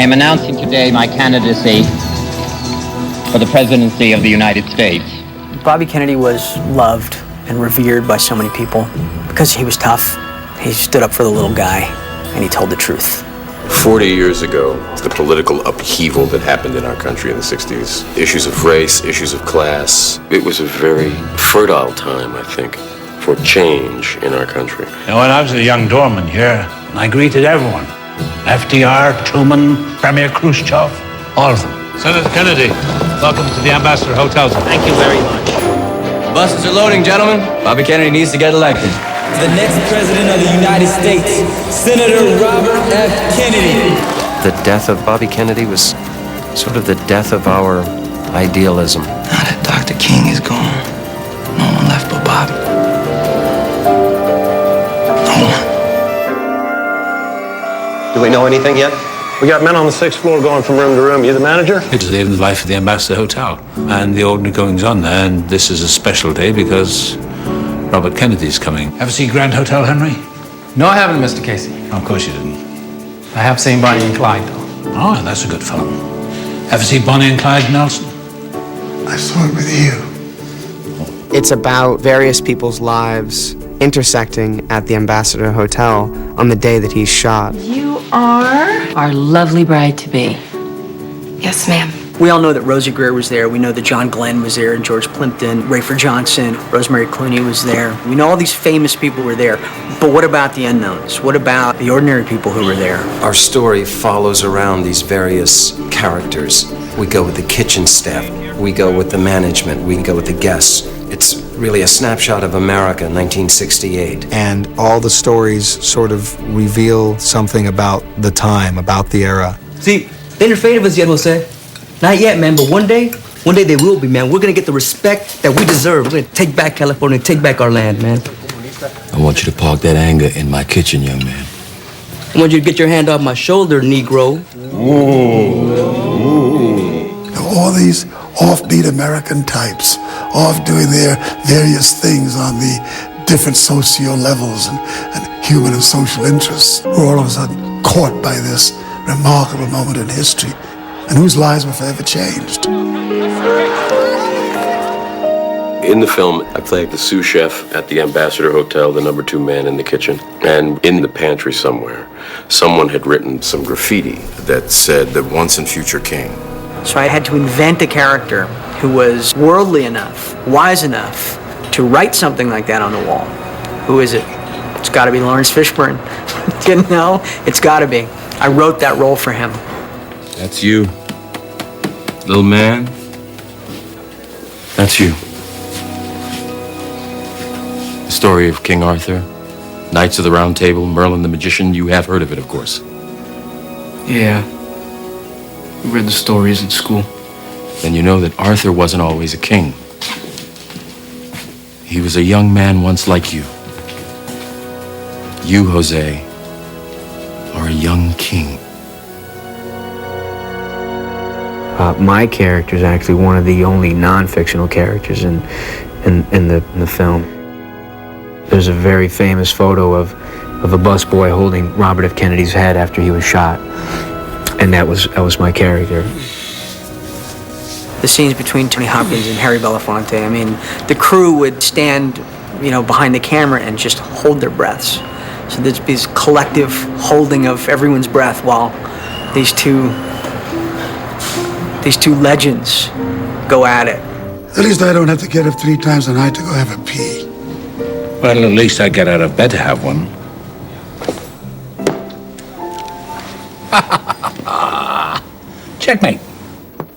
am announcing today my candidacy for the presidency of the United States. Bobby Kennedy was loved and revered by so many people because he was tough. He stood up for the little guy, and he told the truth. 40 years ago, the political upheaval that happened in our country in the 60s, issues of race, issues of class, it was a very fertile time, I think, for change in our country. And when I was a young doorman here, I greeted everyone. FDR, Truman, Premier Khrushchev, all of them. Senator Kennedy, welcome to the Ambassador Hotel. Thank you very much. The buses are loading, gentlemen. Bobby Kennedy needs to get elected. The next president of the United States, Senator Robert F. Kennedy. The death of Bobby Kennedy was sort of the death of our idealism. Now that Dr. King is gone, no one left but Bobby. No one. Do we know anything yet? We got men on the 6th floor going from room to room. You the manager? It's the life of the Ambassador Hotel and the ordinary goings on there. And this is a special day because Robert Kennedy's coming. Ever see Grand Hotel, Henry? No, I haven't, Mr. Casey. Of course you didn't. I have seen Bonnie and Clyde, though. Oh, that's a good film. Ever see Bonnie and Clyde, Nelson? I saw it with you. It's about various people's lives intersecting at the Ambassador Hotel on the day that he's shot. You are our lovely bride-to-be. Yes, ma'am. We all know that Rosie Greer was there. We know that John Glenn was there, and George Plimpton, Rayford Johnson, Rosemary Clooney was there. We know all these famous people were there. But what about the unknowns? What about the ordinary people who were there? Our story follows around these various characters. We go with the kitchen staff. We go with the management. We go with the guests. It's really a snapshot of America in 1968. And all the stories sort of reveal something about the time, about the era. See, they ain't afraid of us yet, Jose. Not yet, man, but one day they will be, man. We're gonna get the respect that we deserve. We're gonna take back California, take back our land, man. I want you to park that anger in my kitchen, young man. I want you to get your hand off my shoulder, Negro. All these offbeat American types, off doing their various things on the different socio levels and human and social interests, were all of a sudden caught by this remarkable moment in history, and whose lives were forever changed. In the film, I played the sous chef at the Ambassador Hotel, the number 2 man in the kitchen. And in the pantry somewhere, someone had written some graffiti that said the once and future king. So I had to invent a character who was worldly enough, wise enough, to write something like that on the wall. Who is it? It's got to be Lawrence Fishburne. Didn't know? It's got to be. I wrote that role for him. That's you. Little man. That's you. The story of King Arthur, Knights of the Round Table, Merlin the Magician. You have heard of it, of course. Yeah. We read the stories in school. Then you know that Arthur wasn't always a king. He was a young man once like you. You, Jose, are a young king. My character is actually one of the only non-fictional characters in the film. There's a very famous photo of a busboy holding Robert F. Kennedy's head after he was shot, and that was my character. The scenes between Tony Hopkins and Harry Belafonte, I mean, the crew would stand, behind the camera and just hold their breaths. So there's this collective holding of everyone's breath while these two legends go at it. At least I don't have to get up 3 times a night to go have a pee. Well, at least I get out of bed to have one. Checkmate.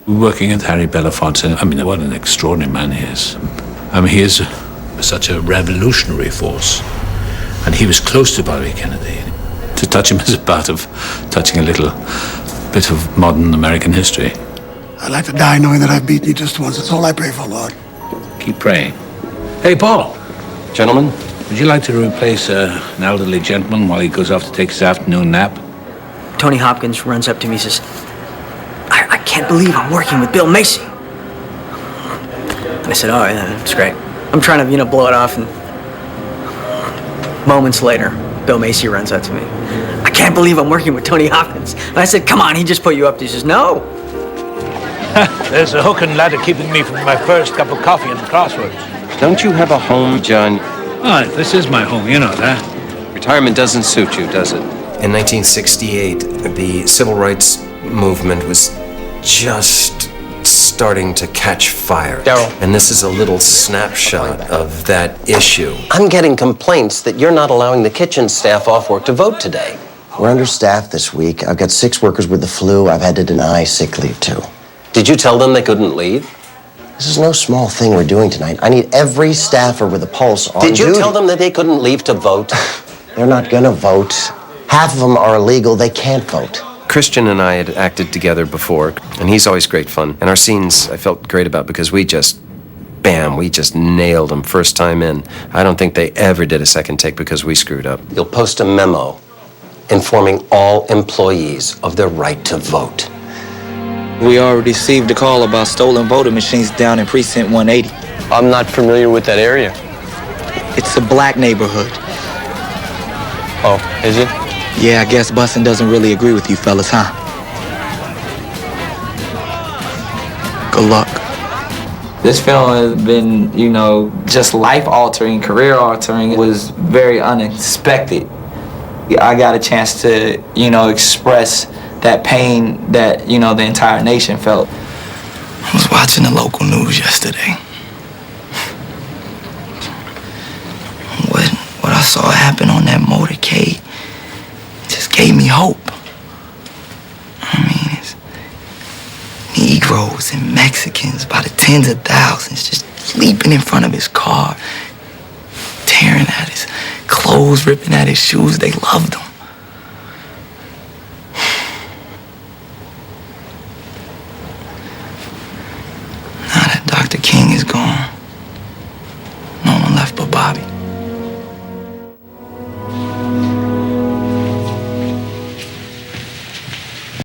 Working with Harry Belafonte, what an extraordinary man he is. He is such a revolutionary force. And he was close to Bobby Kennedy. To touch him is a part of touching a little bit of modern American history. I'd like to die knowing that I've beaten you just once. That's all I pray for, Lord. Keep praying. Hey, Paul. Gentlemen? Would you like to replace an elderly gentleman while he goes off to take his afternoon nap? Tony Hopkins runs up to me and says, I can't believe I'm working with Bill Macy. And I said, oh, yeah, that's great. I'm trying to, blow it off, and moments later, Bill Macy runs up to me. I can't believe I'm working with Tony Hopkins. And I said, come on, he just put you up. He says, no. There's a hook and ladder keeping me from my first cup of coffee in the Crossroads. Don't you have a home, John? Oh, this is my home, you know that. Retirement doesn't suit you, does it? In 1968, the civil rights movement was just starting to catch fire. Daryl. And this is a little snapshot of that issue. I'm getting complaints that you're not allowing the kitchen staff off work to vote today. We're understaffed this week. I've got 6 workers with the flu. I've had to deny sick leave, too. Did you tell them they couldn't leave? This is no small thing we're doing tonight. I need every staffer with a pulse on Did you duty. tell them that they couldn't leave to vote? They're not gonna vote. Half of them are illegal. They can't vote. Christian and I had acted together before, and he's always great fun. And our scenes I felt great about because we just nailed them first time in. I don't think they ever did a second take because we screwed up. You'll post a memo informing all employees of their right to vote. We already received a call about stolen voting machines down in Precinct 180. I'm not familiar with that area. It's a black neighborhood. Oh, is it? Yeah, I guess busing doesn't really agree with you fellas, huh? Good luck. This film has been, just life-altering, career-altering. It was very unexpected. I got a chance to, express that pain that, the entire nation felt. I was watching the local news yesterday. What I saw happen on that motorcade just gave me hope. I mean, it's Negroes and Mexicans by the tens of thousands just sleeping in front of his car, tearing at his clothes, ripping at his shoes. They loved him. Now that Dr. King is gone,